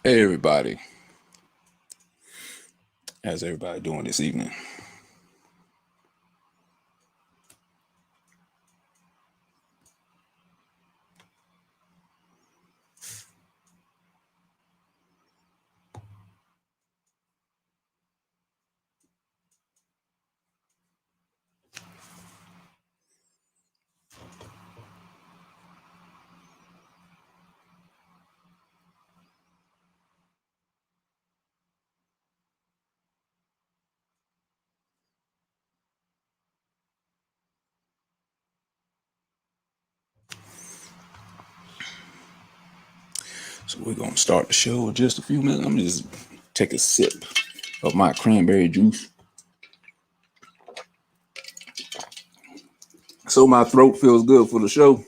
Hey everybody, how's everybody doing this evening? So we're gonna start the show in just a few minutes. I'm gonna just take a sip of my cranberry juice so my throat feels good for the show.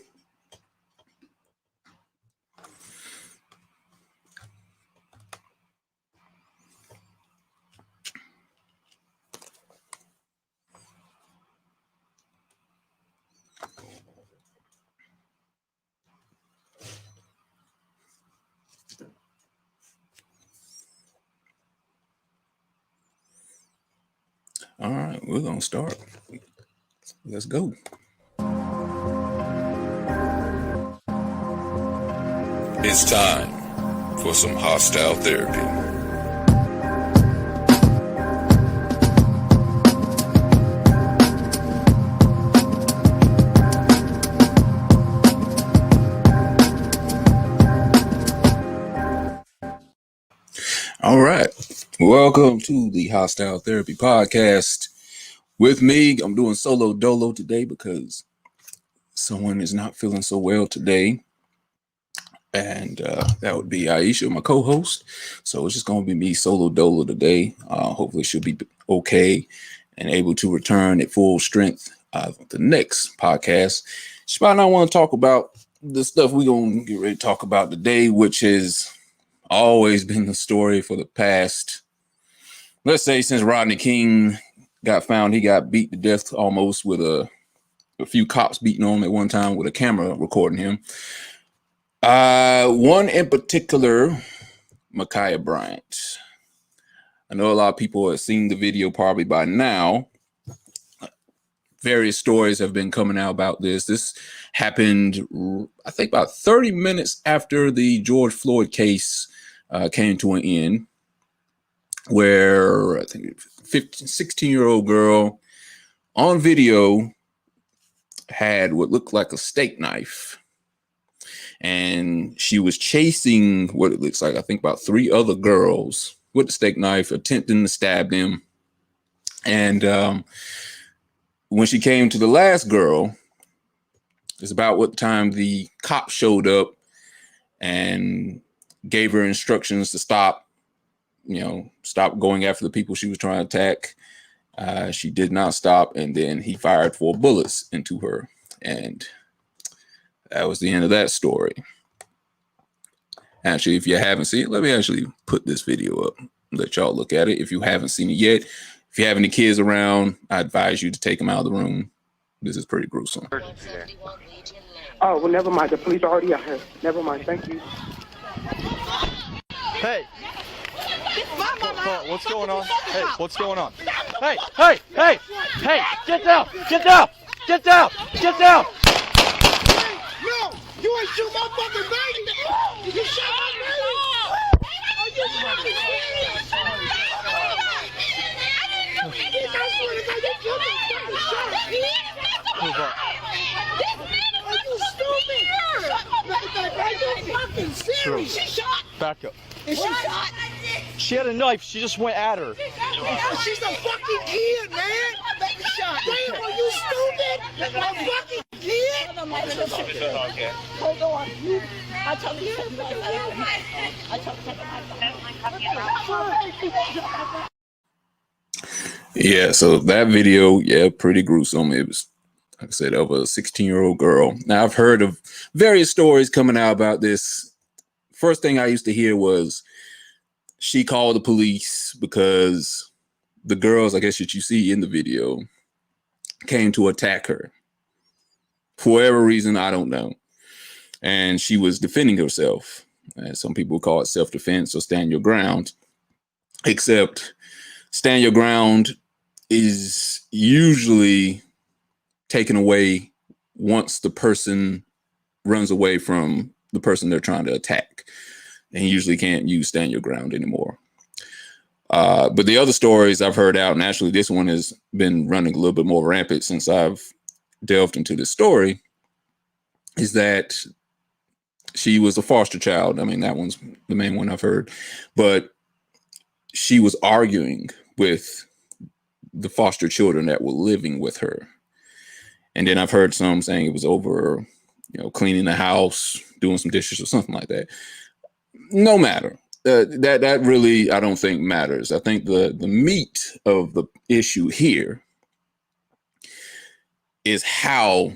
All right, we're gonna start. Let's go. It's time for some hostile therapy. All right, welcome to the Hostile Therapy Podcast. With me, I'm doing solo dolo today because someone is not feeling so well today. And that would be Aisha, my co-host. So it's just going to be me solo dolo today. Hopefully she'll be okay and able to return at full strength the next podcast. She might not want to talk about the stuff we're going to get ready to talk about today, which has always been the story for the past, let's say, since Rodney King got found. He got beat to death almost with a few cops beating on him at one time with a camera recording him. One in particular, Makhia Bryant. I know a lot of people have seen the video probably by now. Various stories have been coming out about this. This happened, I think, about 30 minutes after the George Floyd case came to an end, where I think 16-year-old girl on video had what looked like a steak knife. And she was chasing what it looks like, I think, about 3 other girls with the steak knife, attempting to stab them. And when she came to the last girl, it's about what time the cop showed up and gave her instructions to stop going after the people she was trying to attack. She did not stop, and then he fired 4 bullets into her. And that was the end of that story. Actually, if you haven't seen it, let me actually put this video up, let y'all look at it. If you haven't seen it yet, if you have any kids around, I advise you to take them out of the room. This is pretty gruesome. Oh, well, never mind. The police are already out here. Never mind. Thank you. Hey. What's going on? Hey, what's going on? Hey, hey, hey, hey, get down, get down, get down, get down. No, you ain't shoot my fucking baby. You shot my baby. Are you fucking serious? I swear to God, you killed me fucking shot. Move up. Are you stupid? Are you fucking serious? She shot. Back up. Is she shot? She had a knife. She just went at her. She's a fucking kid, man. Damn, are you stupid? A fucking kid? Hold on. I told you to take I told you to Yeah, so that video, pretty gruesome. It was, like I said, of a 16-year-old girl. Now, I've heard of various stories coming out about this. First thing I used to hear was she called the police because the girls, I guess, that you see in the video came to attack her. For whatever reason, I don't know. And she was defending herself. Some people call it self-defense or stand your ground, except stand your ground is usually taken away once the person runs away from the person they're trying to attack. And you usually can't use stand your ground anymore. But the other stories I've heard out, and actually this one has been running a little bit more rampant since I've delved into this story, is that she was a foster child. I mean, that one's the main one I've heard. But she was arguing with the foster children that were living with her. And then I've heard some saying it was over, cleaning the house, doing some dishes or something like that. No matter. That really, I don't think matters. I think the meat of the issue here is how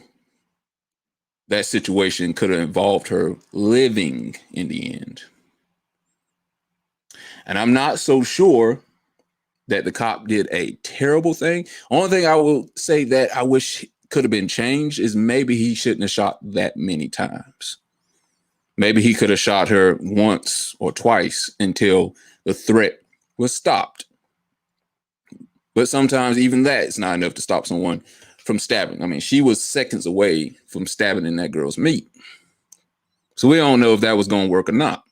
that situation could have involved her living in the end. And I'm not so sure that the cop did a terrible thing. Only thing I will say that I wish could have been changed is maybe he shouldn't have shot that many times. Maybe he could have shot her once or twice until the threat was stopped. But sometimes even that is not enough to stop someone from stabbing. I mean, she was seconds away from stabbing in that girl's meat. So we don't know if that was going to work or not.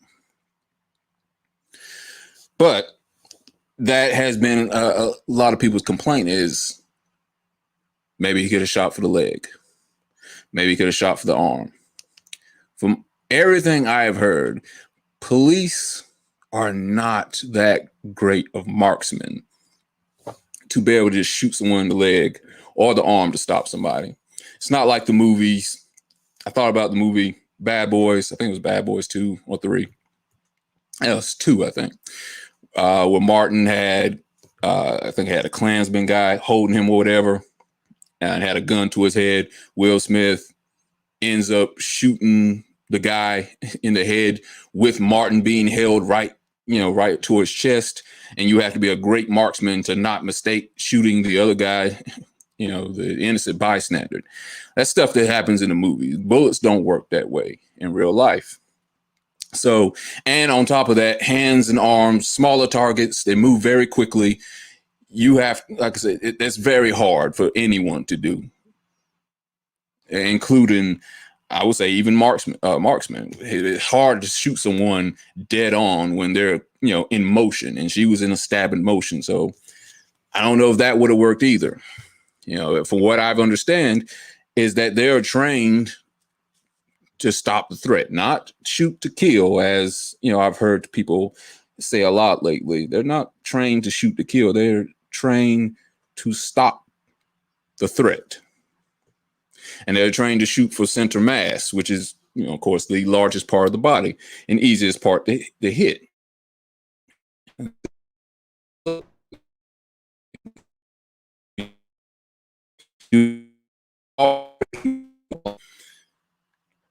But that has been a lot of people's complaint is maybe he could have shot for the leg. Maybe he could have shot for the arm. From everything I have heard, police are not that great of marksmen to be able to just shoot someone in the leg or the arm to stop somebody. It's not like the movies. I thought about the movie Bad Boys. I think it was Bad Boys 2 or 3. It was 2, I think. Where Martin had, I think had a Klansman guy holding him or whatever, and had a gun to his head. Will Smith ends up shooting the guy in the head with Martin being held right to his chest. And you have to be a great marksman to not mistake shooting the other guy, the innocent bystander. That's stuff that happens in the movies. Bullets don't work that way in real life. So, and on top of that, hands and arms, smaller targets, they move very quickly. You have, like I said, that's very hard for anyone to do, including, I would say, even marksmen. It's hard to shoot someone dead on when they're, in motion, and she was in a stabbing motion. So I don't know if that would have worked either. From what I've understand is that they are trained to stop the threat, not shoot to kill, as I've heard people say a lot lately. They're not trained to shoot to kill. They're trained to stop the threat. And they're trained to shoot for center mass, which is, of course, the largest part of the body and easiest part to hit.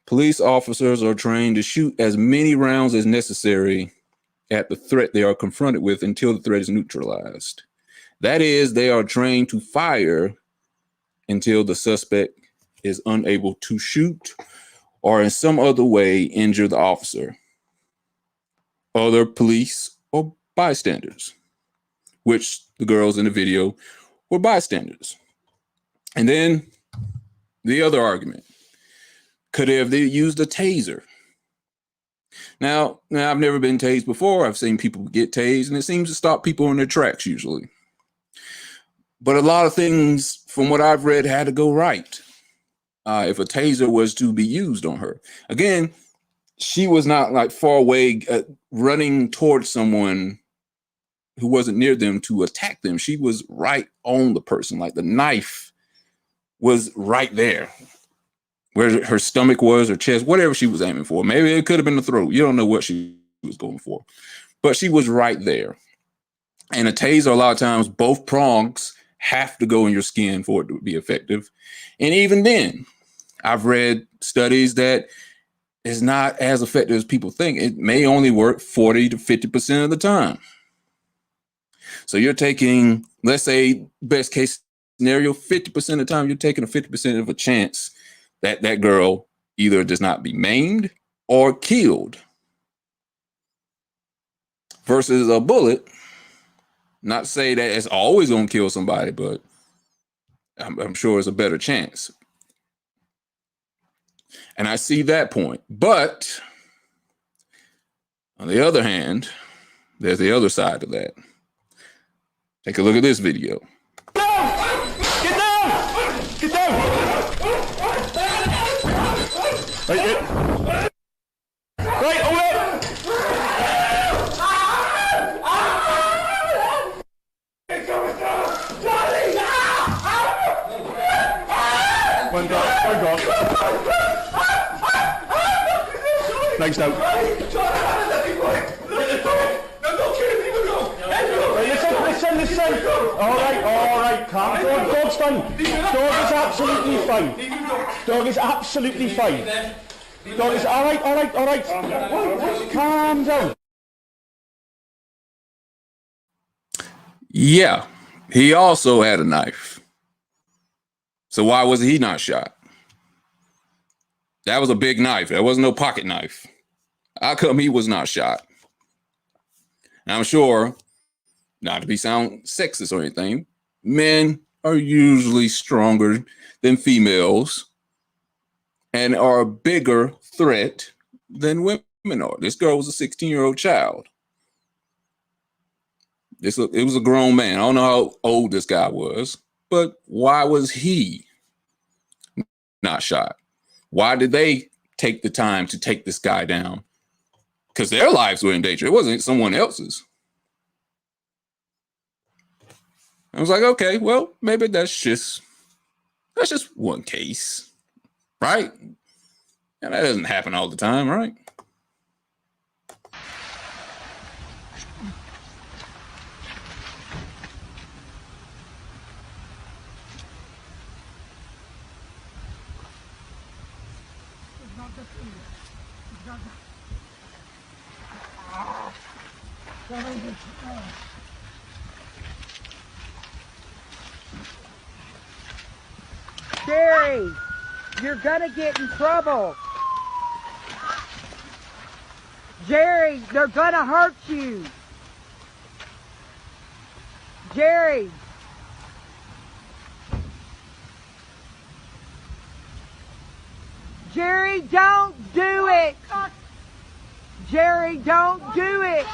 Police officers are trained to shoot as many rounds as necessary at the threat they are confronted with until the threat is neutralized. That is, they are trained to fire until the suspect is unable to shoot or in some other way injure the officer, other police, or bystanders, which the girls in the video were bystanders. And then the other argument, could they have used a taser? Now, I've never been tased before. I've seen people get tased, and it seems to stop people in their tracks usually. But a lot of things, from what I've read, had to go right if a taser was to be used on her. Again, she was not like far away running towards someone who wasn't near them to attack them. She was right on the person, like the knife was right there, where her stomach was, her chest, whatever she was aiming for. Maybe it could have been the throat. You don't know what she was going for, but she was right there. And a taser, a lot of times, both prongs have to go in your skin for it to be effective. And even then, I've read studies that it's not as effective as people think. It may only work 40 to 50% of the time. So you're taking, let's say, best case scenario, 50% of the time, you're taking a 50% of a chance that that girl either does not be maimed or killed versus a bullet. Not to say that it's always going to kill somebody, but I'm sure it's a better chance. And I see that point. But on the other hand, there's the other side of that. Take a look at this video. Get down! Get down! Right, hold up! One go. Legs down. Listen. All right. Calm. Dog's fine. Dog is absolutely fine. Dog is absolutely fine. Dog is all right. Calm down. Yeah, he also had a knife. So why was he not shot? That was a big knife. That wasn't no pocket knife. How come he was not shot? And I'm sure, not to be sound sexist or anything, men are usually stronger than females and are a bigger threat than women are. This girl was a 16-year-old child. It was a grown man. I don't know how old this guy was, but why was he not shot? Why did they take the time to take this guy down? Because their lives were in danger. It wasn't someone else's. I was like, okay, well, maybe that's just one case, right? And that doesn't happen all the time, right? Jerry, you're gonna get in trouble. Jerry, they're gonna hurt you. Jerry. Jerry, don't do it. Jerry, don't do it.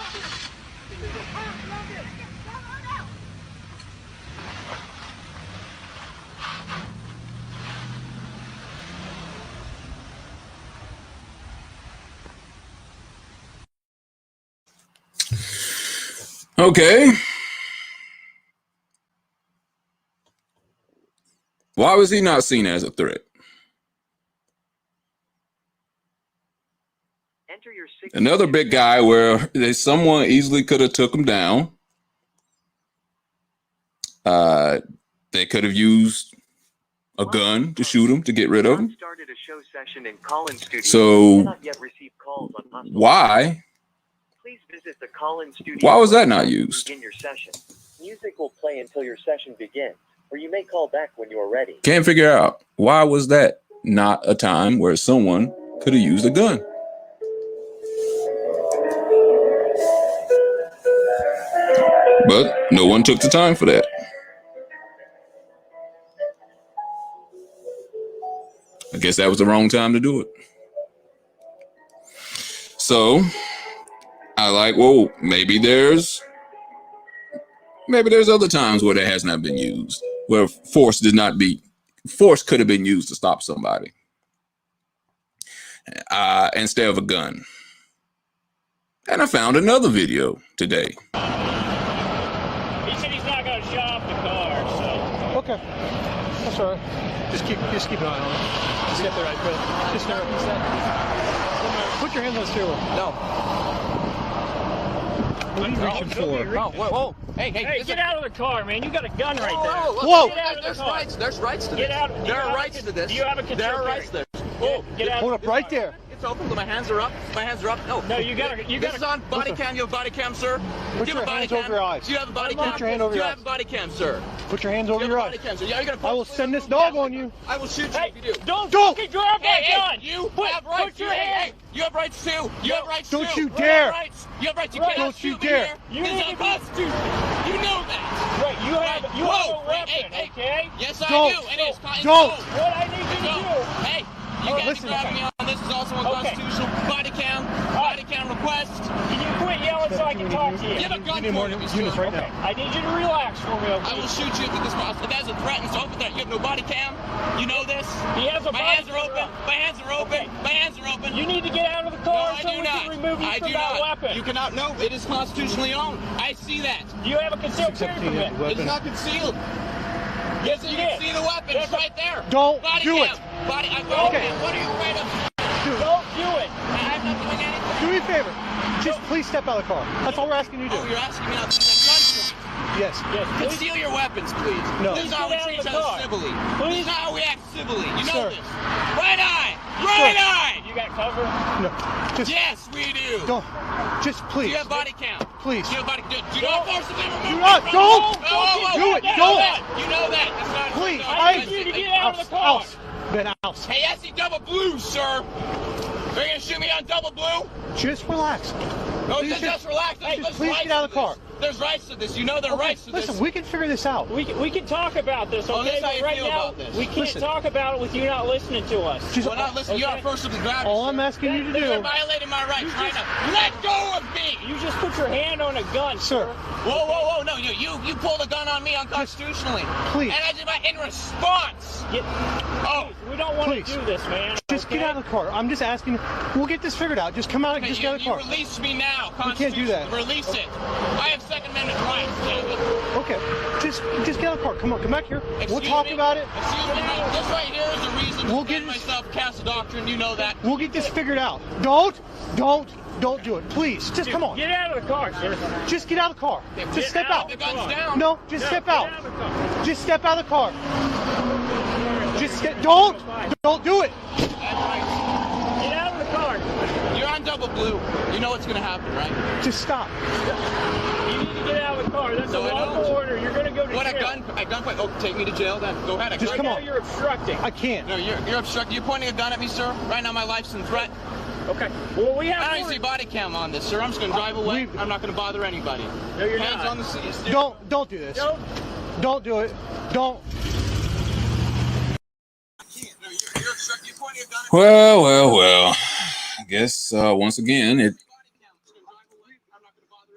Okay. Why was he not seen as a threat? Another big guy where someone easily could have took him down. They could have used a gun to shoot him to get rid of him. So why? Why was that not used? Music will play until your session begins, or you may call back when you are ready. Can't figure out why was that not a time where someone could have used a gun. But no one took the time for that. I guess that was the wrong time to do it. So I like, well, maybe there's other times where that has not been used, where force could have been used to stop somebody instead of a gun. And I found another video today. He said he's not going to shut off the car, so. Okay. That's all right. Just keep an eye on it. Just get the right foot. Just stare up. Put your hand on the steering wheel. No. What are you reaching for? Oh, whoa. Hey, get out of the car, man. You got a gun right there. Whoa. Get out of the car. There's rights to this. Get out. There are rights to this. Do you have a concealed There are carry? rights there. Whoa. Get out. Hold up right there. It's open. My hands are up. My hands are up. No, you got This is on body cam. You have a body cam, sir? Put your hands over your eyes. Do you have a body cam? Put your hand over your eyes. Do you have a body cam, sir? Put your hands over your eyes. Yeah, you're gonna I will send this dog on you. I will shoot you if you do. Don't fucking drop that gun. You have rights. Put your hand. You have rights too. You have rights too. Don't you You have dare. rights. You have rights. You Right. cannot Don't you shoot me dare. here. You This is need to be- unconstitutional. You know that. Right, you have a Whoa, weapon, hey, okay? Yes, I Don't. do. And it's Don't. it's What I need you to Don't. do. Hey, you Oh, guys listen. grabbing me on this is also unconstitutional. Body cam request. Can you quit yelling so I can talk to you? You have a gun need more pointed at me, units sir. right now. I need you to relax for me, I okay? will shoot you if this possible. If that's a threat and it's open threat, you have no body cam. You know this. He has a My body hands are open. camera. My hands are open. Okay. My hands are open. You need to get out of the No, car I so do we not. can remove you I from do that not. weapon. You cannot. No, it is constitutionally owned. I see that. Do you have a concealed carry permit? It is not concealed. Yes, You you can did. see the weapon. It's right there. Don't Body do cam. it. Body cam. Okay. What are you afraid of? Don't do it. I'm not doing anything. Do me a favor. Just please step out of the car. That's all we're asking you to do. Oh, you're asking me not to use that gun. Yes. Yes. Please. Conceal your weapons, please. No. This is how we Get out treat of each the other car. civilly. Please. This is how we act civilly. You know Sir. this. Right eye. Right eye. You got cover? No. Just Yes, we do. don't. Just please. You have body cam. Please. You have body. Do not forcibly remove. Do me not. from- Don't. Whoa, whoa, whoa. Do it. You know Don't. that. You know that. It's not. Please. no, I it's- need you to it's- get out of the car. Then out. Hey, I see double blue, sir. Are you gonna shoot me on double blue? Just relax. No, Please just relax. Hey, There's please rights get out of to the car. this. There's rights to this. You know there are rights to Listen, this. we can figure this out. We can talk about this, Oh, okay? this how you But right feel now, about this. we can't Listen. talk about it with you not listening to us. Just, Well, now listen. You Okay. are forcibly grabbed. all I'm asking you to You're do, violating my rights right now. Let go of me. You just put your hand on a gun, sir, Whoa, whoa, whoa! No, you pulled a gun on me unconstitutionally. please. And I did my in response. Get, Oh, we don't want to Please. do this, man. just okay? get out of the car. I'm just asking. We'll get this figured out. Just come out and okay, just get out of the you car. release me now. We can't do that. Release it. I have Second Amendment rights, gentlemen. Okay, just get out of the car. Come on, come back here. We'll Excuse talk me? about it. Excuse me. This right here is the reason We'll to get defend it- myself, cast a doctrine. You know that. We'll get this figured out. Don't do it. Please, just come on. Get out of the car, sir. Just get out of the car. Just step out. The gun's down. No, just No, step get out. of the car. Just step out of the car. Just get. Don't do it. Get out of the car. You're on double blue. You know what's gonna happen, right? Just stop. You need to get out of the car. That's No, a I lawful don't. order. You're going to go to What jail. a gunpoint. Oh, take me to jail then. Go ahead. Just Right come now on. you're obstructing. I can't. No, you're obstructing. You're pointing a gun at me, sir. Right now, my life's in threat. Okay. Well, we I have. don't even see body cam on this, sir. I'm just gonna drive away. We- I'm not gonna bother anybody. No, you're Hands not. on the seat. Don't do this. Don't. Don't do it. Don't. You're pointing a gun at Well. I guess once again,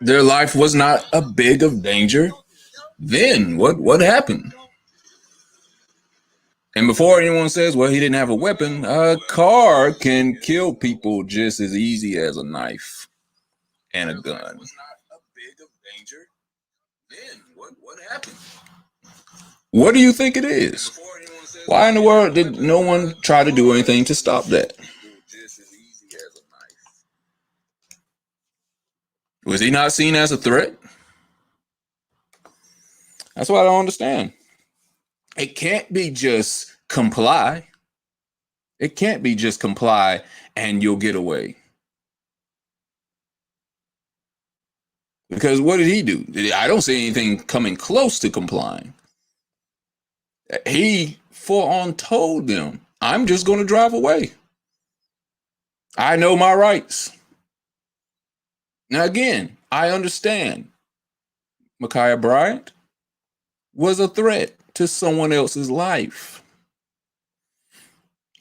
their life was not a big of danger. Then what happened? And before anyone says, well, he didn't have a weapon, a car can kill people just as easy as a knife and a gun. Then what happened? What do you think it is? Why in the world did no one try to do anything to stop that? Was he not seen as a threat? That's what I don't understand. It can't be just comply. It can't be just comply and you'll get away. Because what did he do? I don't see anything coming close to complying. He full on told them, I'm just going to drive away. I know my rights. Now, again, I understand Makhia Bryant was a threat to someone else's life.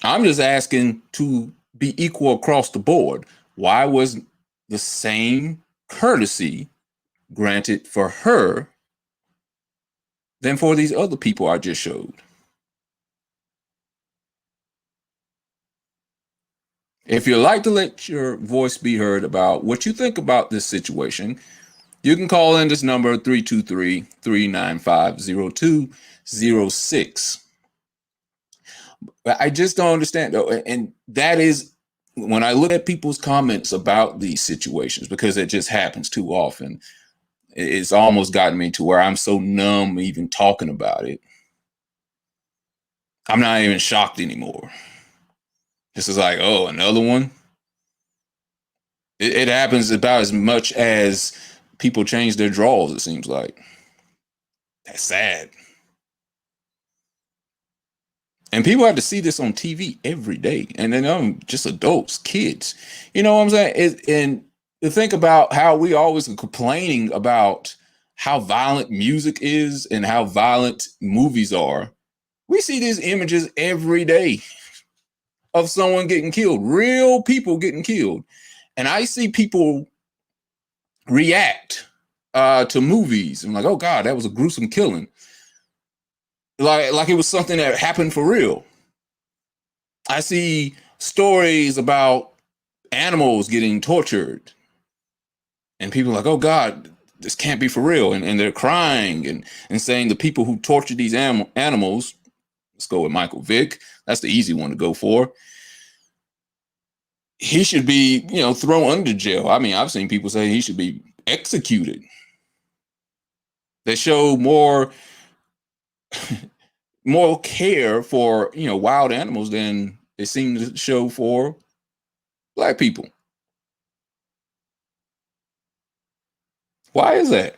I'm just asking to be equal across the board. Why was the same courtesy granted for her than for these other people I just showed? If you'd like to let your voice be heard about what you think about this situation, you can call in this number 323-395-0206. But I just don't understand, though. And that is when I look at people's comments about these situations, because it just happens too often. It's almost gotten me to where I'm so numb even talking about it. I'm not even shocked anymore. This is like, oh, another one. It happens about as much as people change their drawers, it seems like. That's sad. And people have to see this on TV every day. And then just adults, kids. You know what I'm saying? And to think about how we always are complaining about how violent music is and how violent movies are. We see these images every day of someone getting killed, real people getting killed. And I see people react to movies. I'm like, oh God, that was a gruesome killing. Like it was something that happened for real. I see stories about animals getting tortured. And people are like, oh God, this can't be for real. And they're crying and saying the people who tortured these animals, let's go with Michael Vick. That's the easy one to go for. He should be, thrown under jail. I mean, I've seen people say he should be executed. They show more care for, wild animals than they seem to show for Black people. Why is that?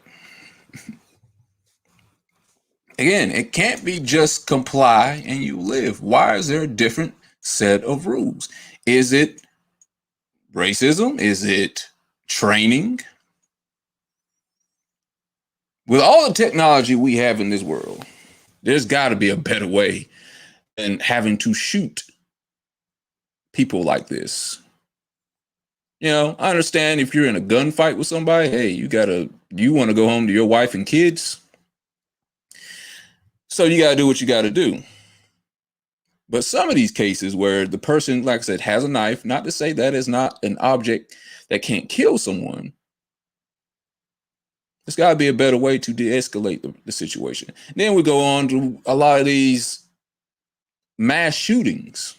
Again, it can't be just comply and you live. Why is there a different set of rules? Is it racism? Is it training? With all the technology we have in this world, there's got to be a better way than having to shoot people like this. I understand if you're in a gunfight with somebody, hey, you want to go home to your wife and kids. So you got to do what you got to do. But some of these cases where the person, like I said, has a knife, not to say that is not an object that can't kill someone. There's got to be a better way to de-escalate the situation. Then we go on to a lot of these mass shootings.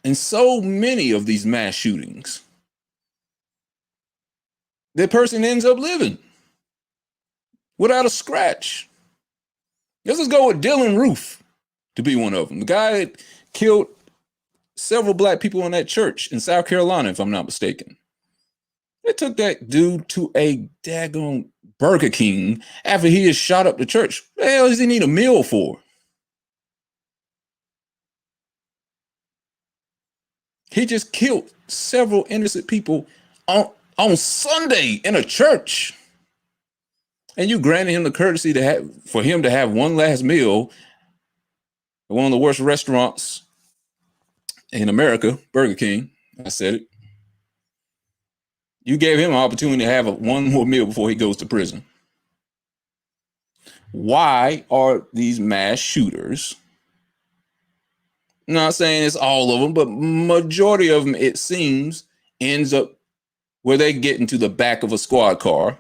And so many of these mass shootings, the person ends up living without a scratch. Let's just go with Dylan Roof to be one of them. The guy that killed several Black people in that church in South Carolina, if I'm not mistaken. They took that dude to a daggone Burger King after he had shot up the church. What the hell does he need a meal for? He just killed several innocent people on Sunday in a church. And you granted him the courtesy for him to have one last meal at one of the worst restaurants in America, Burger King. I said it. You gave him an opportunity to have one more meal before he goes to prison. Why are these mass shooters? I'm not saying it's all of them, but majority of them, it seems, ends up where they get into the back of a squad car,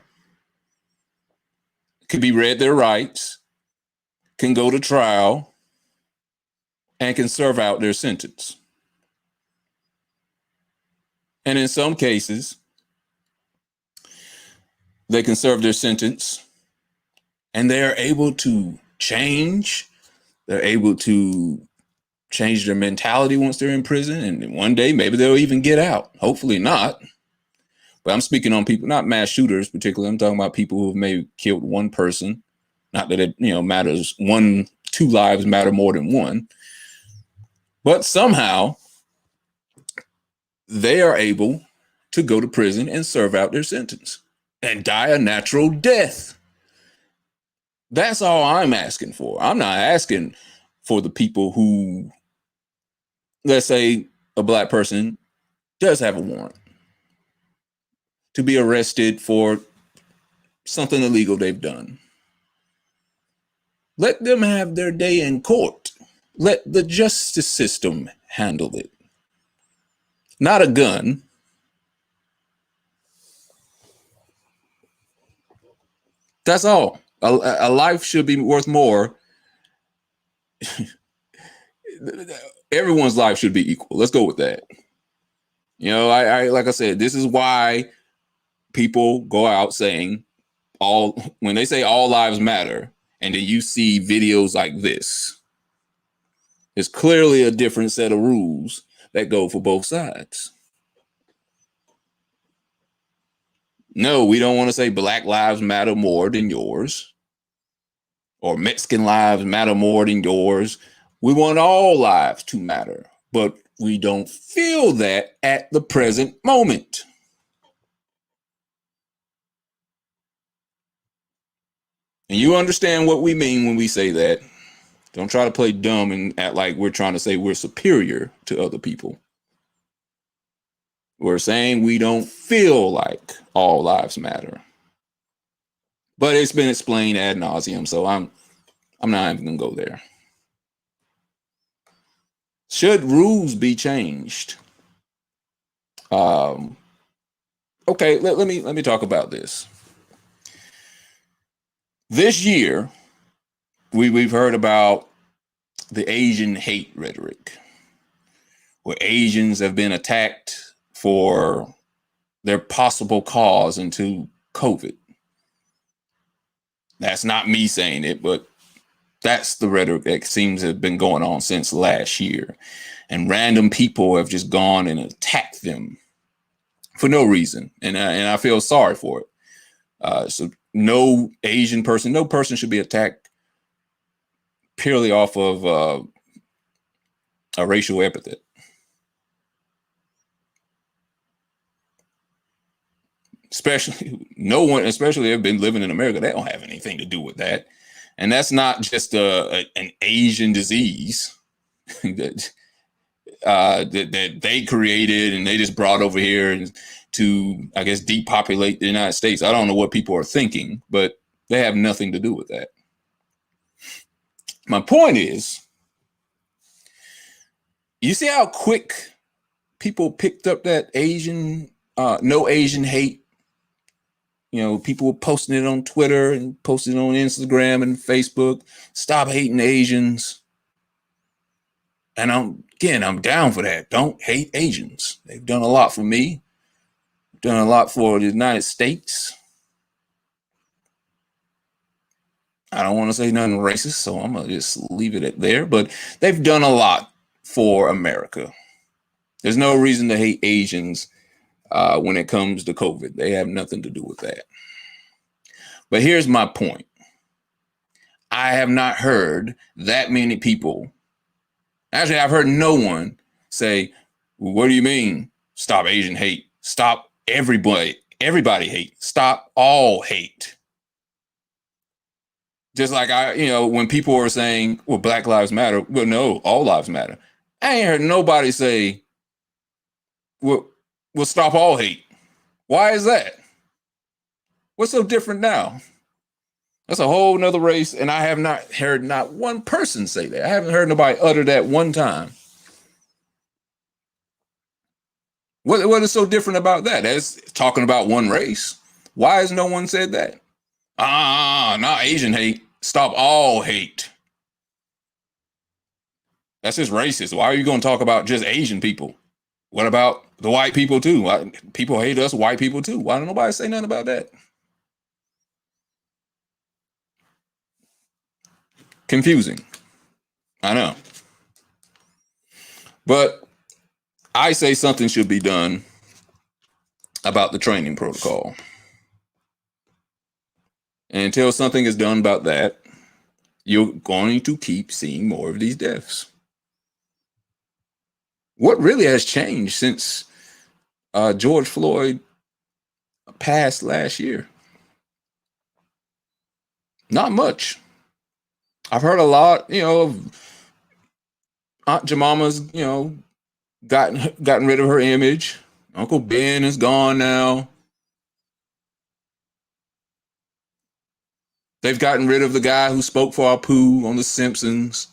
could be read their rights, can go to trial, and can serve out their sentence. And in some cases, they can serve their sentence and they are able to change. They're able to change their mentality once they're in prison. And one day, maybe they'll even get out. Hopefully not. But I'm speaking on people, not mass shooters particularly. I'm talking about people who have maybe killed one person. Not that it, matters. 2 lives matter more than one. But somehow they are able to go to prison and serve out their sentence and die a natural death. That's all I'm asking for. I'm not asking for the people who, let's say a Black person does have a warrant to be arrested for something illegal they've done. Let them have their day in court. Let the justice system handle it. Not a gun. That's all. A life should be worth more. Everyone's life should be equal. Let's go with that. I like I said, this is why people go out saying when they say all lives matter, and then you see videos like this, it's clearly a different set of rules that go for both sides. No, we don't want to say Black lives matter more than yours, or Mexican lives matter more than yours. We want all lives to matter, but we don't feel that at the present moment. And you understand what we mean when we say that. Don't try to play dumb and act like we're trying to say we're superior to other people. We're saying we don't feel like all lives matter. But it's been explained ad nauseum, so I'm not even gonna go there. Should rules be changed? Okay, let me talk about this. This year, we've heard about the Asian hate rhetoric, where Asians have been attacked for their possible cause into COVID. That's not me saying it, but that's the rhetoric that seems to have been going on since last year. And random people have just gone and attacked them for no reason. And I feel sorry for it. So no Asian person, no person should be attacked purely off of a racial epithet. Especially no one, especially they've been living in America, they don't have anything to do with that. And that's not just an Asian disease that they created and they just brought over here to, I guess, depopulate the United States. I don't know what people are thinking, but they have nothing to do with that. My point is, you see how quick people picked up that no Asian hate. You know, people were posting it on Twitter and posting it on Instagram and Facebook. Stop hating Asians. And I'm down for that. Don't hate Asians. They've done a lot for me. Done a lot for the United States. I don't want to say nothing racist, so I'm going to just leave it at there. But they've done a lot for America. There's no reason to hate Asians when it comes to COVID. They have nothing to do with that. But here's my point. I have not heard that many people. Actually, I've heard no one say, well, what do you mean? Stop Asian hate. Stop everybody hate. Stop all hate. Just like when people are saying, well, Black Lives Matter. Well, no, all lives matter. I ain't heard nobody say, we'll stop all hate. Why is that? What's so different now? That's a whole nother race, and I have not heard not one person say that. I haven't heard nobody utter that one time. What is so different about that? That's talking about one race. Why has no one said that? Not Asian hate. Stop all hate. That's just racist. Why are you going to talk about just Asian people? What about the white people too? Why, people hate us, white people too. Why don't nobody say nothing about that? Confusing. I know. But I say something should be done about the training protocol. And until something is done about that, you're going to keep seeing more of these deaths. What really has changed since George Floyd passed last year? Not much. I've heard a lot, of Aunt Jemima's, gotten rid of her image. Uncle Ben is gone now. They've gotten rid of the guy who spoke for Apu on The Simpsons.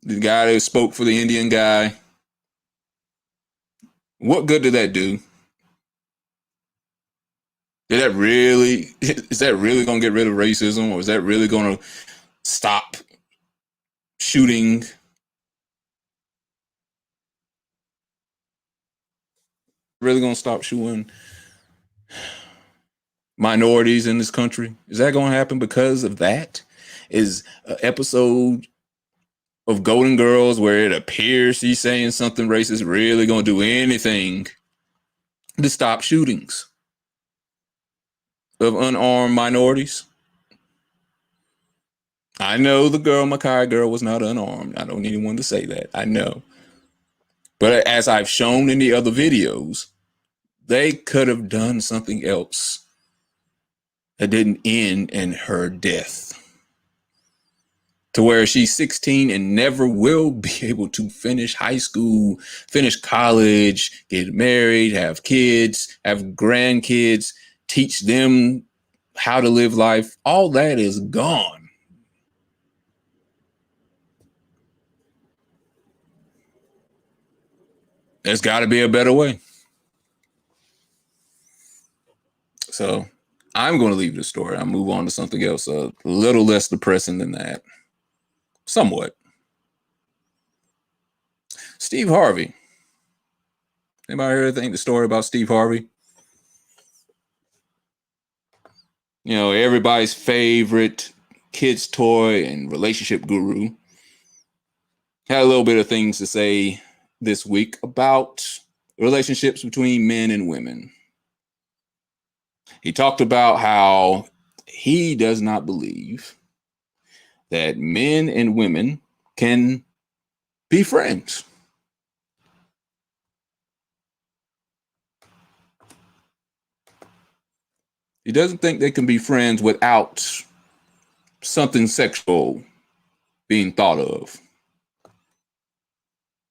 The guy that spoke for the Indian guy. What good did that do? Is that really going to get rid of racism, or is that really going to stop shooting? Really going to stop shooting minorities in this country? Is that going to happen because of that? Is an episode of Golden Girls where it appears she's saying something racist really going to do anything to stop shootings of unarmed minorities? I know the Makhia girl was not unarmed. I don't need anyone to say that. I know. But as I've shown in the other videos, they could have done something else that didn't end in her death, to where she's 16 and never will be able to finish high school, finish college, get married, have kids, have grandkids, teach them how to live life. All that is gone. There's got to be a better way. So I'm going to leave the story. I'll move on to something else a little less depressing than that. Somewhat. Steve Harvey. Anybody heard the story about Steve Harvey? You know, everybody's favorite kids' toy and relationship guru. Had a little bit of things to say this week about relationships between men and women. He talked about how he does not believe that men and women can be friends. He doesn't think they can be friends without something sexual being thought of.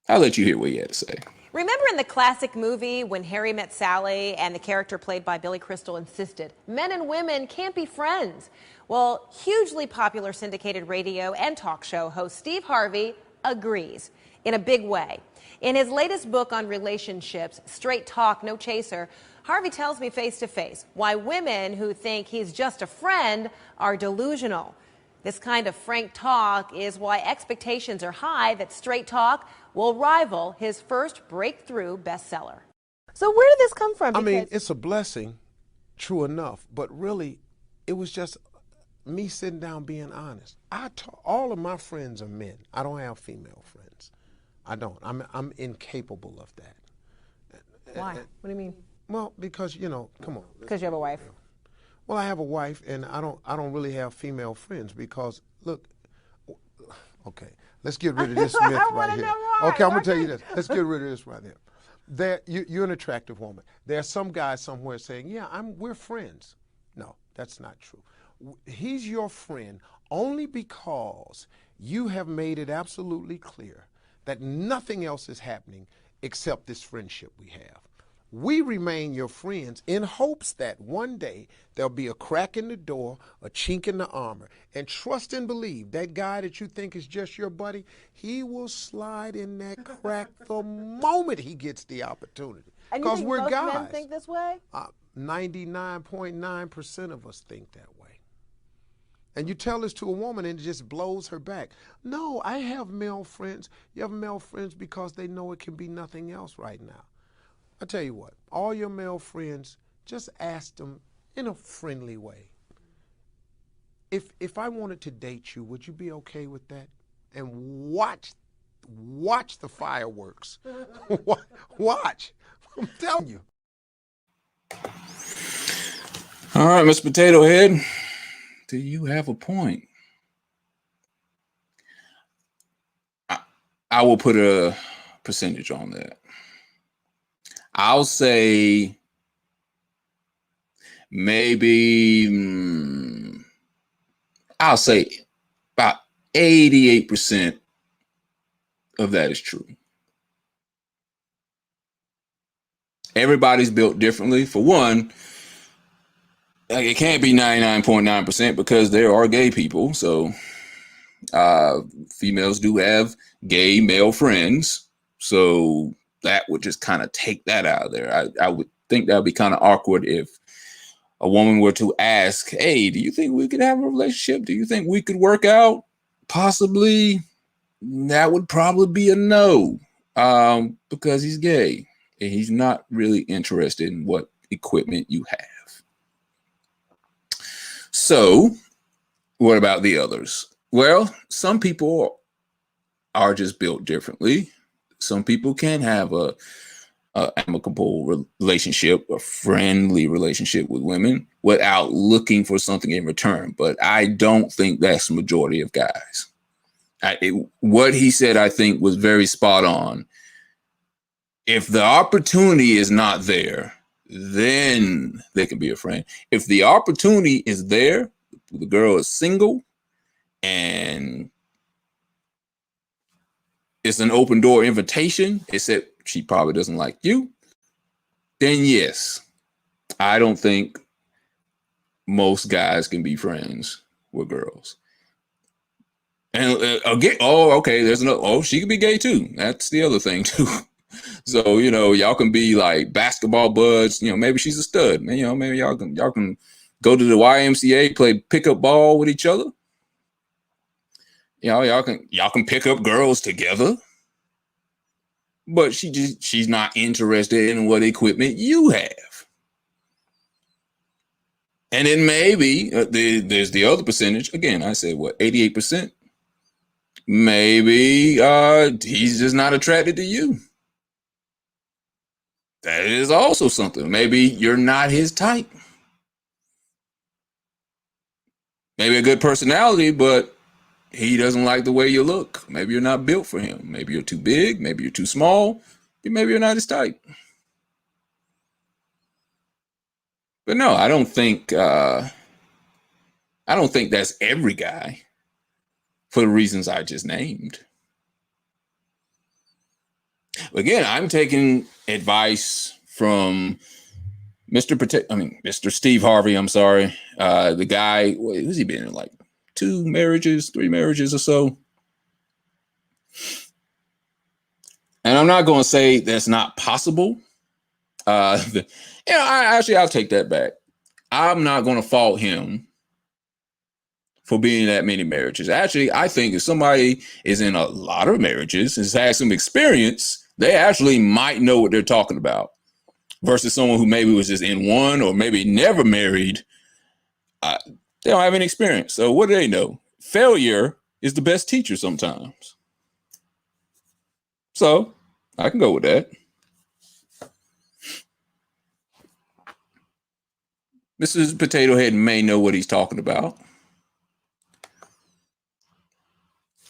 I'll let you hear what he had to say. Remember in the classic movie when Harry Met Sally and the character played by Billy Crystal insisted men and women can't be friends? Well, hugely popular syndicated radio and talk show host Steve Harvey agrees in a big way. In his latest book on relationships, Straight Talk, No Chaser, Harvey tells me face to face why women who think he's just a friend are delusional. This kind of frank talk is why expectations are high that Straight Talk will rival his first breakthrough bestseller. So where did this come from? I mean, it's a blessing, true enough, but really, it was just me sitting down being honest. All of my friends are men. I don't have female friends. I don't. I'm incapable of that. Why? What do you mean? Well, because, you know, come on. Because you have a wife. Well, I have a wife, and I don't really have female friends because, look, okay, let's get rid of this myth right here. Okay, I'm gonna tell you this. Let's get rid of this right here. You're an attractive woman. There's some guy somewhere saying, yeah, we're friends. No, that's not true. He's your friend only because you have made it absolutely clear that nothing else is happening except this friendship we have. We remain your friends in hopes that one day there'll be a crack in the door, a chink in the armor, and trust and believe that guy that you think is just your buddy, he will slide in that crack the moment he gets the opportunity. Because we're guys. Men think this way? 99.9% of us think that way. And you tell this to a woman and it just blows her back. No, I have male friends. You have male friends because they know it can be nothing else right now. I tell you what, all your male friends, just ask them in a friendly way. If I wanted to date you, would you be okay with that? And watch the fireworks. Watch. I'm telling you. All right, Mr. Potato Head, do you have a point? I will put a percentage on that. I'll say maybe, I'll say about 88% of that is true. Everybody's built differently. For one, like, it can't be 99.9% because there are gay people. So females do have gay male friends. So that would just kind of take that out of there. I would think that would be kind of awkward if a woman were to ask, hey, do you think we could have a relationship? Do you think we could work out? Possibly. That would probably be a no, because he's gay and he's not really interested in what equipment you have. So what about the others? Well, some people are just built differently. Some people can have a amicable relationship, a friendly relationship with women without looking for something in return. But I don't think that's the majority of guys. What he said, I think, was very spot on. If the opportunity is not there, then they can be a friend. If the opportunity is there, the girl is single, and it's an open door invitation, except she probably doesn't like you, then yes, I don't think most guys can be friends with girls. And again, there's another. Oh, she could be gay too. That's the other thing too. So y'all can be like basketball buds. Maybe she's a stud. Maybe y'all can go to the YMCA, play pickup ball with each other. Y'all can pick up girls together. But she's not interested in what equipment you have. And then maybe there's the other percentage. Again, I said 88%. Maybe he's just not attracted to you. That is also something. Maybe you're not his type. Maybe a good personality, but he doesn't like the way you look. Maybe you're not built for him. Maybe you're too big. Maybe you're too small. Maybe you're not his type. But no, I don't think that's every guy for the reasons I just named. Again, I'm taking advice from Mr. Steve Harvey. I'm sorry. The guy, who's he been in, like 2 marriages, 3 marriages or so? And I'm not going to say that's not possible. I'll take that back. I'm not going to fault him for being in that many marriages. Actually, I think if somebody is in a lot of marriages, has had some experience, they actually might know what they're talking about. Versus someone who maybe was just in one or maybe never married. They don't have any experience. So what do they know? Failure is the best teacher sometimes. So I can go with that. Mrs. Potato Head may know what he's talking about.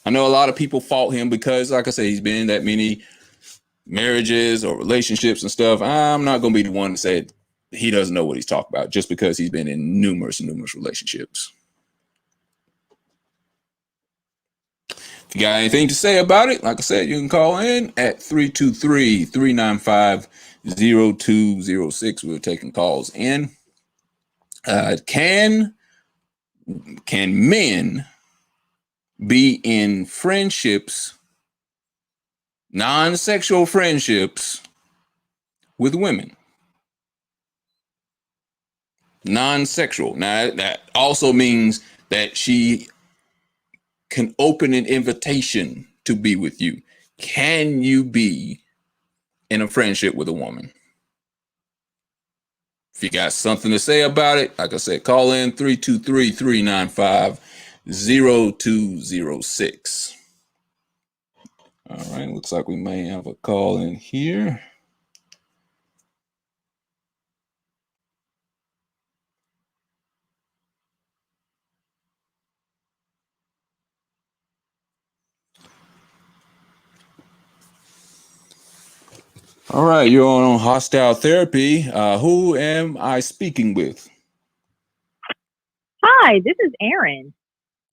I know a lot of people fault him because, like I said, he's been in that many marriages or relationships and stuff. I'm not going to be the one to say he doesn't know what he's talking about just because he's been in numerous relationships. If you got anything to say about it, like I said, you can call in at 323-395-0206. We're taking calls in. Can men be in friendships, non-sexual friendships with women? Non-sexual. Now, that also means that she can open an invitation to be with you. Can you be in a friendship with a woman? If you got something to say about it, like I said, call in 323-395-0206. All right, looks like we may have a call in here. All right, you're on Hostile Therapy. Who am I speaking with? Hi, this is Aaron.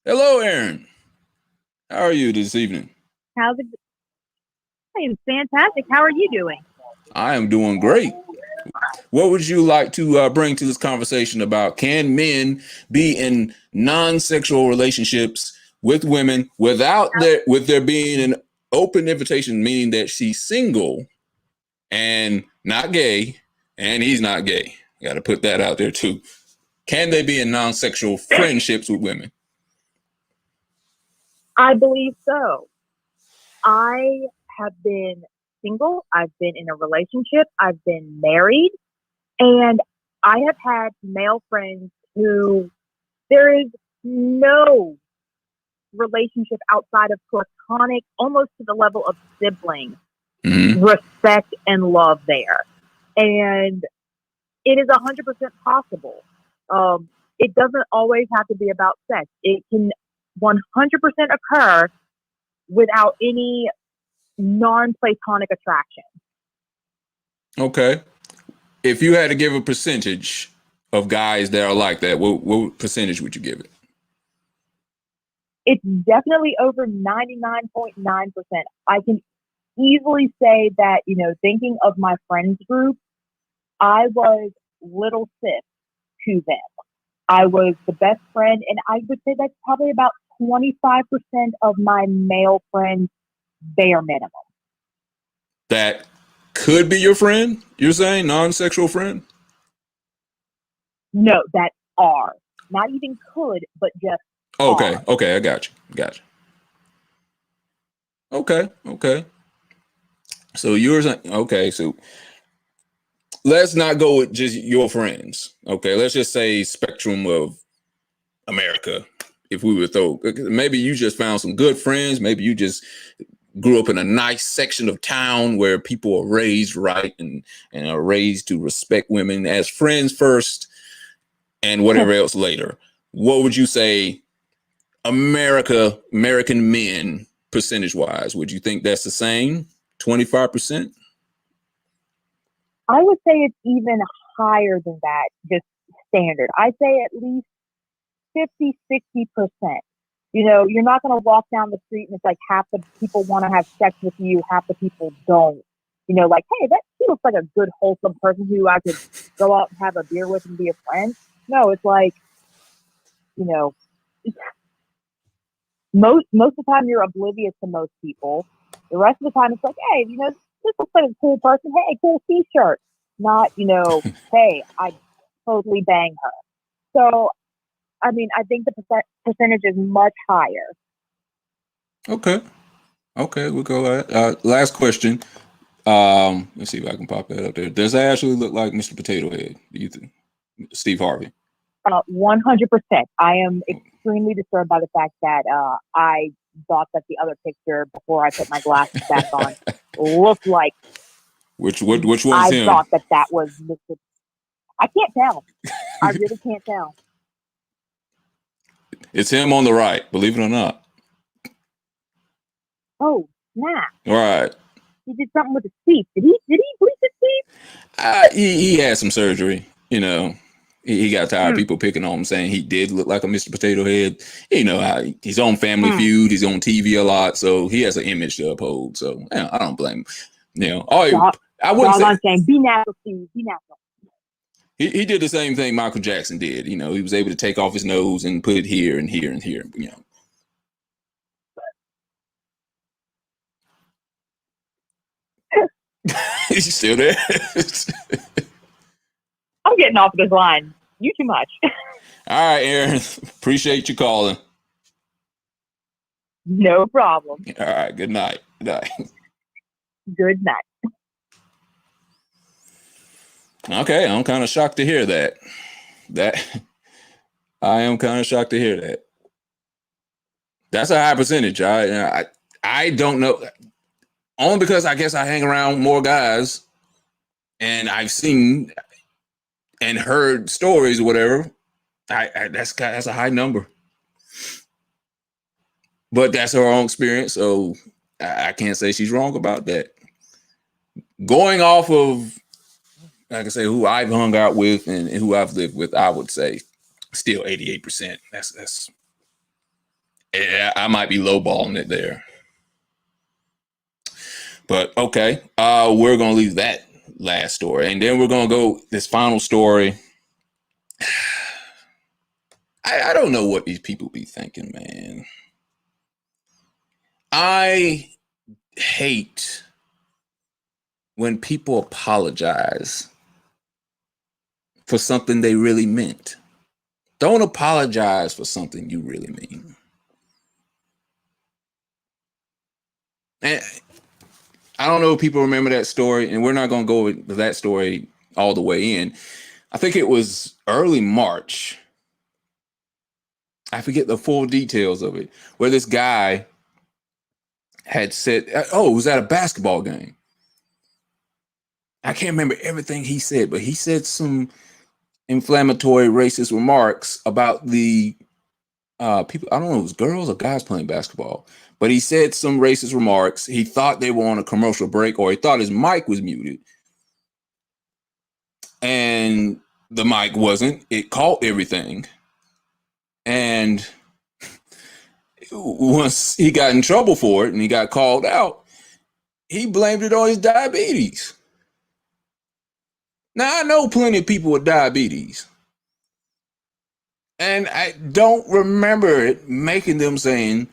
Hello, Aaron. How are you this evening? I am fantastic. How are you doing? I am doing great. What would you like to bring to this conversation about can men be in non-sexual relationships with women with there being an open invitation, meaning that she's single and not gay, and he's not gay? Got to put that out there too. Can they be in non-sexual friendships with women? I believe so. I have been single. I've been in a relationship. I've been married. And I have had male friends who there is no relationship outside of platonic, almost to the level of sibling, respect and love there. And it is 100% possible. It doesn't always have to be about sex. It can 100% occur without any non-platonic attraction. Okay. If you had to give a percentage of guys that are like that, what percentage would you give it? It's definitely over 99.9%. I can easily say that, thinking of my friends group, I was little sis to them. I was the best friend, and I would say that's probably about 25% of my male friends' bare minimum. That could be your friend, you're saying? Non-sexual friend? No, that are. Not even could, but just Okay, are. okay, I got you. Okay. So yours, okay, so let's not go with just your friends. Okay, let's just say spectrum of America. If we would throw, maybe you just found some good friends. Maybe you just grew up in a nice section of town where people are raised right and are raised to respect women as friends first and whatever else later. What would you say American men percentage wise? Would you think that's the same? 25%? I would say it's even higher than that, just standard. I'd say at least 50-60%. You're not going to walk down the street and it's like half the people want to have sex with you, half the people don't. Like, hey, he looks like a good, wholesome person who I could go out and have a beer with and be a friend. No, it's like, most of the time you're oblivious to most people. The rest of the time it's like, hey, this looks like a cool person. Hey, cool t-shirt. Not, hey, I totally bang her. So, I think the percentage is much higher. Okay, we'll go. Last question. Let's see if I can pop that up there. Does that actually look like Mr. Potato Head? Do you think Steve Harvey? 100%. I am extremely disturbed by the fact that I thought that the other picture before I put my glasses back on looked like. Which one's I him? thought that was Mr. I can't tell. I really can't tell. It's him on the right, believe it or not. Oh, snap. All right. He did something with his teeth. Did he bleach his teeth? He had some surgery, He got tired of people picking on him, saying he did look like a Mr. Potato Head. He's on Family Feud. He's on TV a lot, so he has an image to uphold. So I don't blame him. I wouldn't say. I'm saying, be natural, Steve. Be natural. He did the same thing Michael Jackson did. He was able to take off his nose and put it here and here and here. He's still there. I'm getting off this line. You too much. All right, Aaron. Appreciate you calling. No problem. All right. Good night. Good night. Okay, I'm kind of shocked to hear that. I am kind of shocked to hear that. That's a high percentage. I don't know. Only because I guess I hang around more guys and I've seen and heard stories or whatever. That's a high number. But that's her own experience, so I can't say she's wrong about that. Going off of, like I say, who I've hung out with and who I've lived with, I would say still 88%. That's I might be lowballing it there. But okay, we're going to leave that last story. And then we're going to go this final story. I don't know what these people be thinking, man. I hate when people apologize for something they really meant. Don't apologize for something you really mean. And I don't know if people remember that story, and we're not going to go with that story all the way in. I think it was early March. I forget the full details of it, where this guy had said, it was at a basketball game. I can't remember everything he said, but he said some inflammatory racist remarks about the people. I don't know if it was girls or guys playing basketball, but he said some racist remarks. He thought they were on a commercial break, or he thought his mic was muted. and the mic wasn't. It caught everything. And once he got in trouble for it and he got called out, he blamed it on his diabetes. Now, I know plenty of people with diabetes, and I don't remember it making them saying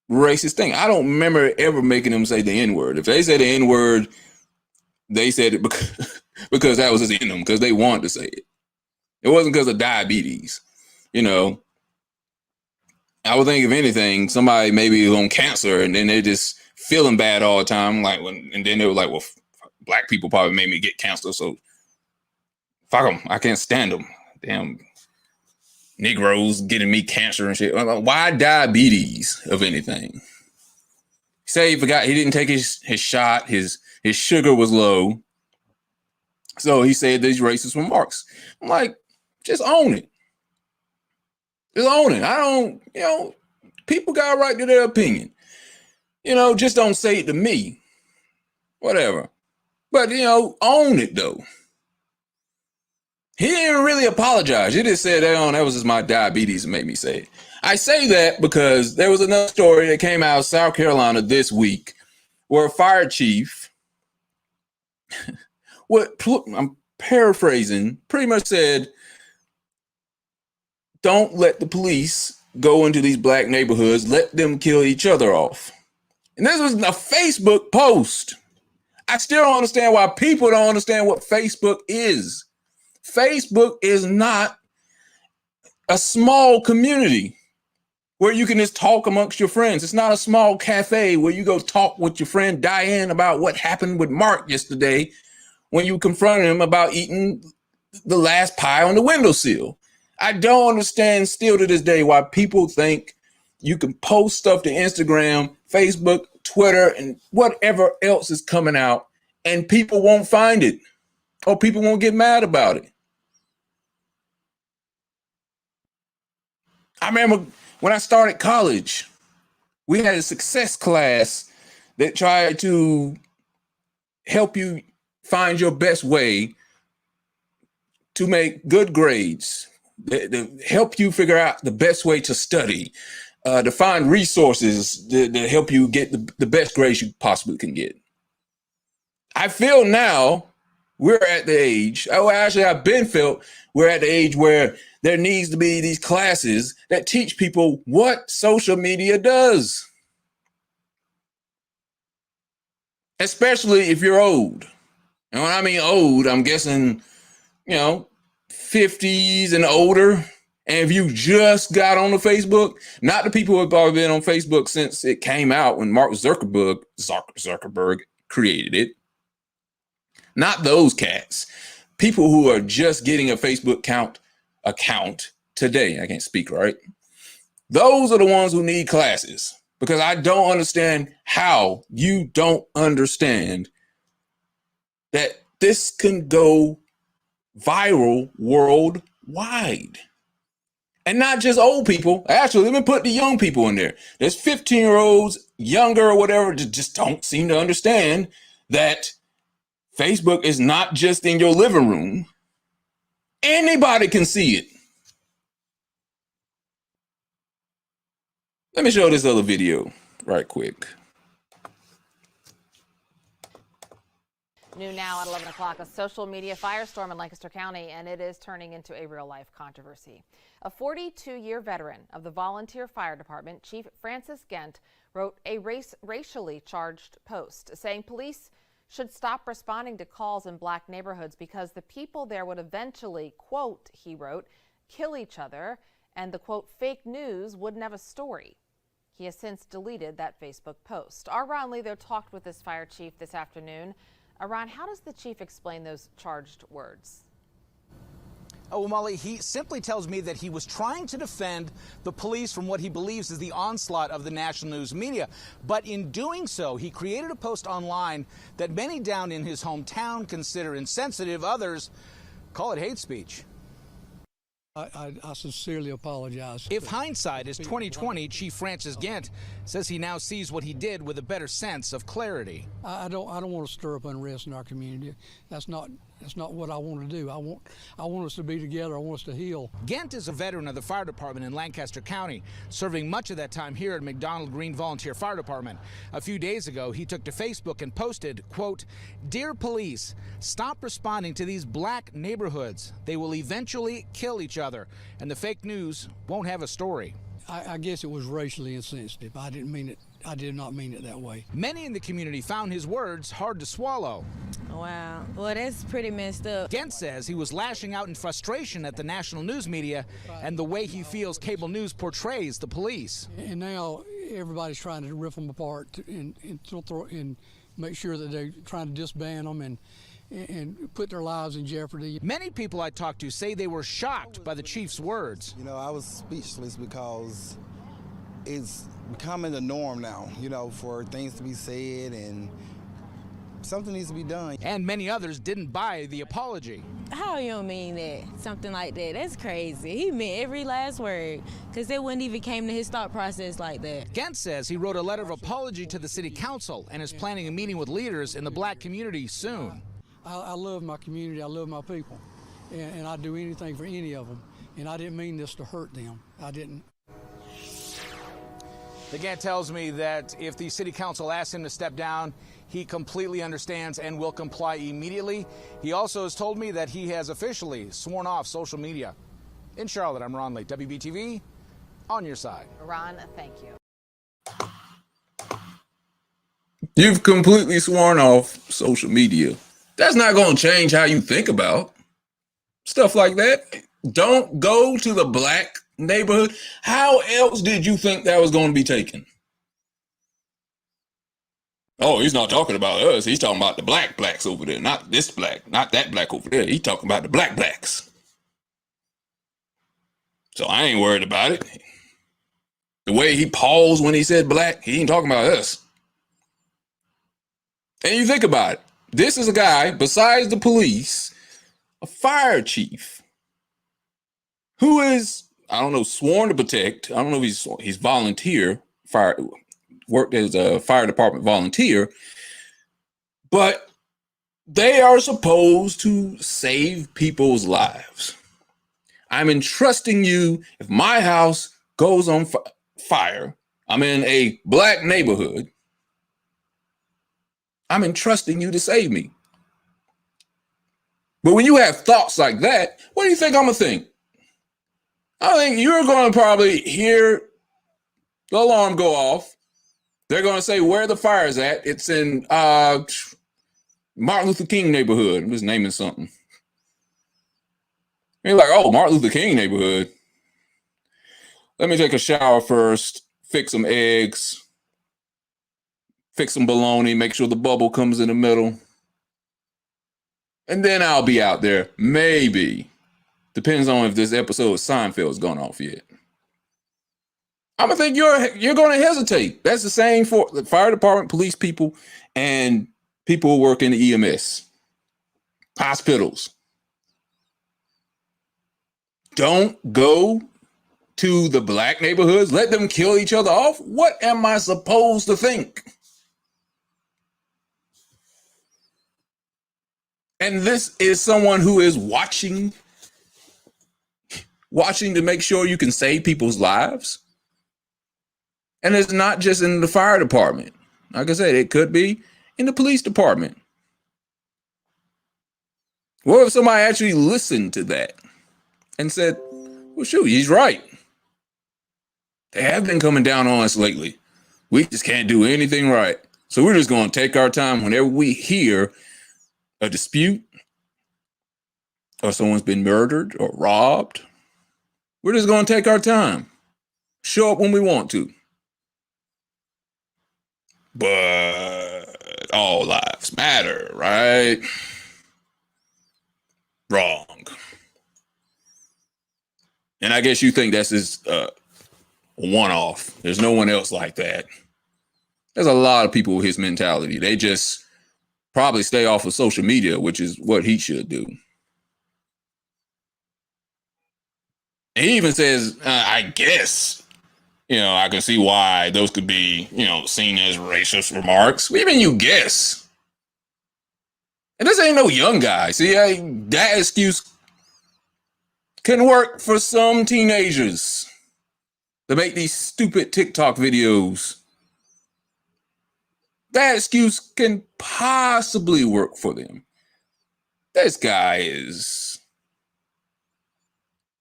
racist thing. I don't remember ever making them say the N-word. If they said the N-word, they said it because that was just in them, because they wanted to say it. It wasn't because of diabetes. You know, I would think if anything, somebody maybe on cancer and then they're just feeling bad all the time. And then they were like, well, black people probably made me get cancer, so fuck them. I can't stand them. Damn Negroes getting me cancer and shit. Why diabetes of anything? Say he forgot he didn't take his shot. His sugar was low. So he said these racist remarks. I'm like, just own it. Just own it. I don't, people got a right to their opinion. Just don't say it to me. Whatever. But, own it though. He didn't really apologize. He just said, that was just my diabetes that made me say it. I say that because there was another story that came out of South Carolina this week where a fire chief, I'm paraphrasing, pretty much said, don't let the police go into these black neighborhoods. Let them kill each other off. And this was a Facebook post. I still don't understand why people don't understand what Facebook is. Facebook is not a small community where you can just talk amongst your friends. It's not a small cafe where you go talk with your friend Diane about what happened with Mark yesterday when you confronted him about eating the last pie on the windowsill. I don't understand still to this day why people think you can post stuff to Instagram, Facebook, Twitter, and whatever else is coming out, and people won't find it or people won't get mad about it. I remember when I started college, we had a success class that tried to help you find your best way to make good grades, to help you figure out the best way to study, to find resources to help you get the best grades you possibly can get. I feel now we're at the age, I've been felt we're at the age where there needs to be these classes that teach people what social media does. Especially if you're old. And when I mean old, I'm guessing, 50s and older. And if you just got on the Facebook, not the people who have probably been on Facebook since it came out when Mark Zuckerberg created it. Not those cats. People who are just getting a Facebook account today. I can't speak right. Those are the ones who need classes, because I don't understand how you don't understand that this can go viral worldwide. And not just old people. Actually, let me put the young people in there. There's 15-year-olds, younger or whatever, that just don't seem to understand that Facebook is not just in your living room. Anybody can see it. Let me show this other video right quick. New now at 11 o'clock, a social media firestorm in Lancaster County, and it is turning into a real-life controversy. A 42-year veteran of the volunteer fire department, Chief Francis Gent, wrote a racially charged post saying police should stop responding to calls in black neighborhoods because the people there would eventually, quote, he wrote, kill each other, and the, quote, fake news wouldn't have a story. He has since deleted that Facebook post. Our Ron Leather talked with this fire chief this afternoon. Ron, how does the chief explain those charged words? Oh, well, Molly, he simply tells me that he was trying to defend the police from what he believes is the onslaught of the national news media. But in doing so, he created a post online that many down in his hometown consider insensitive. Others call it hate speech. I sincerely apologize. If hindsight is 20/20, Chief Francis Gent says he now sees what he did with a better sense of clarity. I don't want to stir up unrest in our community. That's not That's not what I want to do. I want us to be together. I want us to heal. Gent is a veteran of the fire department in Lancaster County, serving much of that time here at McDonald Green Volunteer Fire Department. A few days ago, he took to Facebook and posted, quote, "Dear police, stop responding to these black neighborhoods. They will eventually kill each other, and the fake news won't have a story." I guess it was racially insensitive. I didn't mean it. I did not mean it that way. Many in the community found his words hard to swallow. Wow. Well, that's pretty messed up. Gent says he was lashing out in frustration at the national news media and the way he feels cable news portrays the police. And now everybody's trying to rip them apart and make sure that they're trying to disband them and put their lives in jeopardy. Many people I talked to say they were shocked by the chief's words. You know, I was speechless because it's becoming the norm now, you know, for things to be said, and something needs to be done. And many others didn't buy the apology. How you don't mean that? Something like that. That's crazy. He meant every last word, because they wouldn't even came to his thought process like that. Gent says he wrote a letter of apology to the city council and is planning a meeting with leaders in the black community soon. I love my community. I love my people. And I'd do anything for any of them. And I didn't mean this to hurt them. I didn't. The Gent tells me that if the city council asks him to step down, he completely understands and will comply immediately. He also has told me that he has officially sworn off social media. In Charlotte, I'm Ron Lake, WBTV, on your side. Ron, thank you. You've completely sworn off social media. That's not going to change how you think about stuff like that. Don't go to the black neighborhood. How else did you think that was going to be taken? Oh, he's not talking about us. He's talking about the blacks over there, not this black, not that black over there. He's talking about the blacks. So I ain't worried about it. The way he paused when he said black, he ain't talking about us. And you think about it. This is a guy, besides the police, a fire chief, who is, I don't know, sworn to protect. I don't know if he's volunteer, worked as a fire department volunteer, but they are supposed to save people's lives. I'm entrusting you, if my house goes on fire, I'm in a black neighborhood, I'm entrusting you to save me. But when you have thoughts like that, what do you think I'm going to think? I think you're going to probably hear the alarm go off. They're going to say where the fire is at. It's in Martin Luther King neighborhood. I'm just naming something. And you're like, oh, Martin Luther King neighborhood. Let me take a shower first, fix some eggs, fix some bologna, make sure the bubble comes in the middle. And then I'll be out there. Maybe. Depends on if this episode of Seinfeld's gone off yet. I'm going to think you're going to hesitate. That's the same for the fire department, police people, and people who work in the EMS. Hospitals. Don't go to the black neighborhoods. Let them kill each other off. What am I supposed to think? And this is someone who is watching to make sure you can save people's lives. And it's not just in the fire department. Like I said, it could be in the police department. What if somebody actually listened to that and said, well, shoot, he's right. They have been coming down on us lately. We just can't do anything right. So we're just going to take our time whenever we hear a dispute or someone's been murdered or robbed. We're just going to take our time. Show up when we want to. But all lives matter, right? Wrong. And I guess you think that's just a one-off. There's no one else like that. There's a lot of people with his mentality. They just probably stay off of social media, which is what he should do. And he even says, I guess, I can see why those could be, seen as racist remarks. What do you mean you guess? And this ain't no young guy. See, that excuse can work for some teenagers to make these stupid TikTok videos. That excuse can possibly work for them. This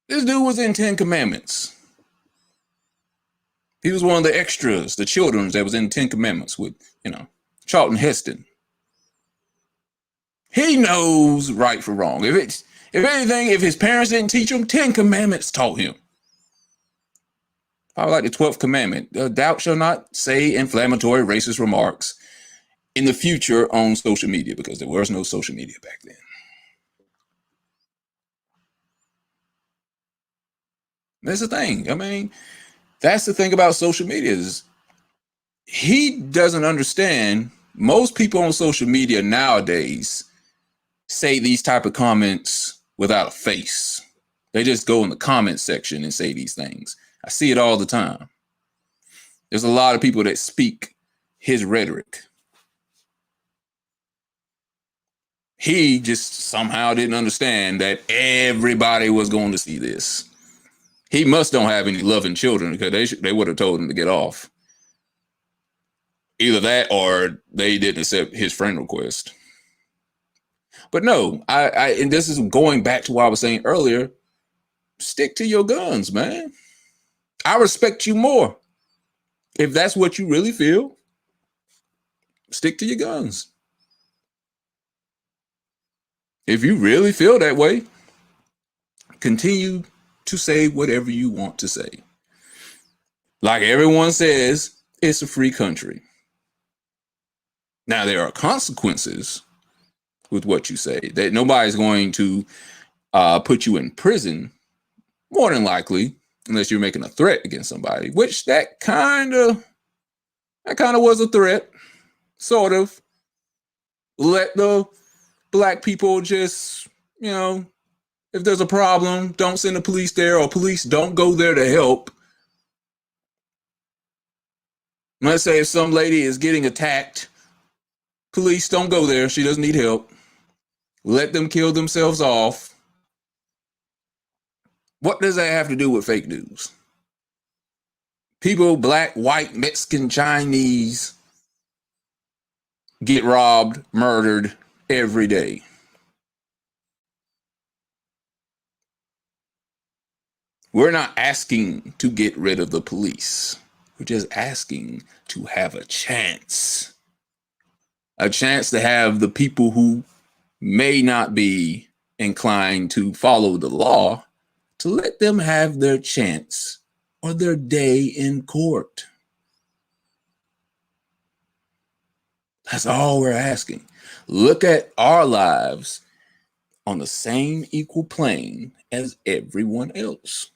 dude was in 10 Commandments. He was one of the extras, the children that was in 10 Commandments with, Charlton Heston. He knows right from wrong. If anything, if his parents didn't teach him, 10 Commandments taught him. Probably like the 12th commandment. Thou shalt not say inflammatory racist remarks in the future on social media, because there was no social media back then. That's the thing. I mean, that's the thing about social media is he doesn't understand. Most people on social media nowadays say these type of comments without a face. They just go in the comment section and say these things. I see it all the time. There's a lot of people that speak his rhetoric. He just somehow didn't understand that everybody was going to see this. He must don't have any loving children, because they would have told him to get off. Either that or they didn't accept his friend request. But no, and this is going back to what I was saying earlier. Stick to your guns, man. I respect you more. If that's what you really feel, stick to your guns. If you really feel that way, continue to say whatever you want to say. Like everyone says, it's a free country. Now, there are consequences with what you say. That nobody's going to put you in prison, more than likely, unless you're making a threat against somebody, which that kind of was a threat, sort of. Let the black people just, if there's a problem, don't send the police there, or police don't go there to help. Let's say if some lady is getting attacked, police don't go there. She doesn't need help. Let them kill themselves off. What does that have to do with fake news? People, black, white, Mexican, Chinese, get robbed, murdered every day. We're not asking to get rid of the police. We're just asking to have a chance. A chance to have the people who may not be inclined to follow the law, to let them have their chance or their day in court. That's all we're asking. Look at our lives on the same equal plane as everyone else.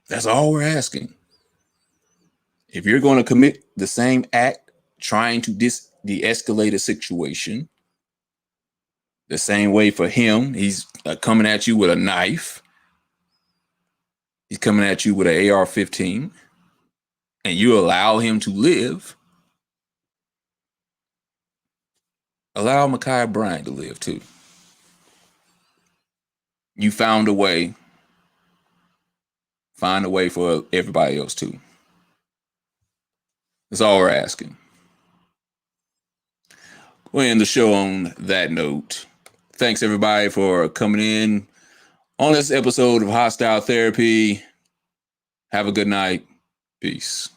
That's all we're asking. If you're going to commit the same act, trying to de-escalate a situation, the same way for him, he's coming at you with a knife. He's coming at you with an AR-15, and you allow him to live. Allow Makhia Bryant to live too. You found a way. Find a way for everybody else too. That's all we're asking. We'll end the show on that note. Thanks everybody for coming in on this episode of Hostile Therapy. Have a good night. Peace.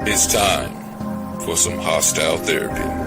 It's time for some Hostile Therapy.